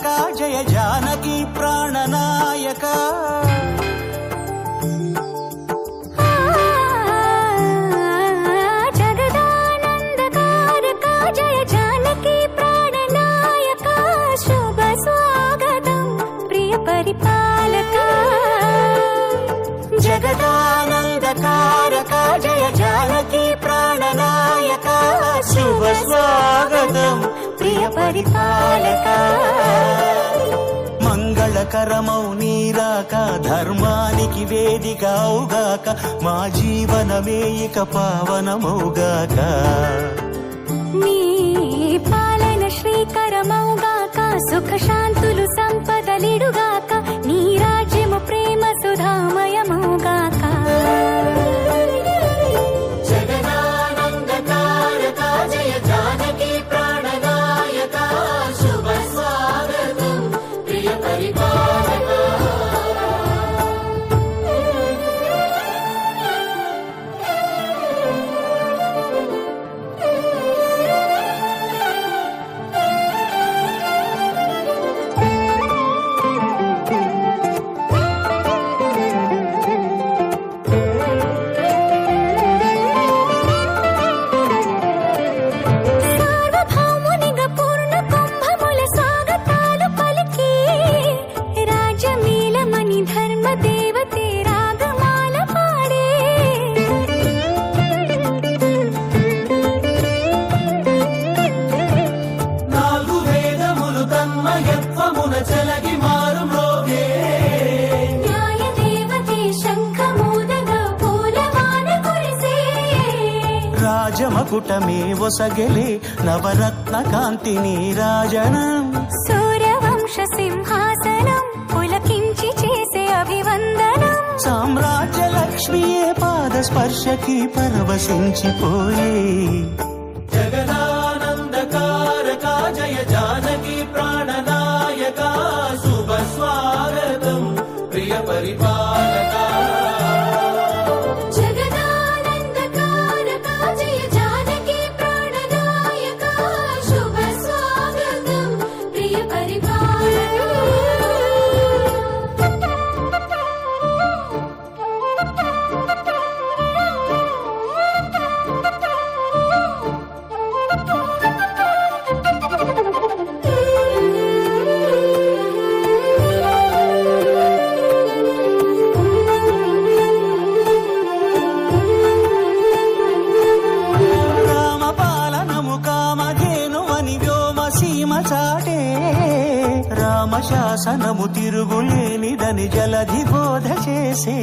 జయ జానకి ప్రాణనాయక జగదానందకారక జయ జానకి ప్రాణనాయక శుభ స్వాగతం ప్రియ పరిపాలక జగదానందకారక జయ జానకి ప్రాణనాయక శుభ స్వాగతం ప్రియ పరిపాలక మంగళకరమౌ నీరాక ధర్మానికి వేదిక అవుగాక మా జీవనమే ఇక పావనమౌగాక నీ పాలన శ్రీకరమౌగాక సుఖ శాంతులు సంపదలిడుగాక నీ రాజ్యము ప్రేమ సుధామయమౌగాక జగదానందకారక జయ జానకి ప్రాణనాయక శుభ స్వాగతం ప్రియ పరిపాలక సార్వభౌమునిగా పూర్ణ కుంభముల స్వాగతాలు పలికి రాజమీలమణి ధర్మ దేవతే రాగమాల పాడే నాలుగు వేదములు తన్మయత్వమున చెలగి మారు మ్రోగే న్యాయ దేవతే శంఖమూదగా పూలవాన కురిసే రాజమకుటమే ఒసగెలే నవరత్న కాంతి నీరాజనం సూర్యవంశ సింహాసనం పులకించి చేసే అభివందనం సామ్రాజ్య లక్ష్మియే పాద స్పర్శకి పరవశించిపోయే జగదానందకారక జయ జానకి ప్రాణనాయక శుభ స్వాగతం ప్రియ పరిపాలక జగదానందకారక జయ జానకి ప్రాణనాయక శుభ స్వాగతం ప్రియ రామపాలనము కామధేనువని వ్యోమ సీమ చాటే రామశాసనము తిరుగులేనిదని జలధి బోధ చేసే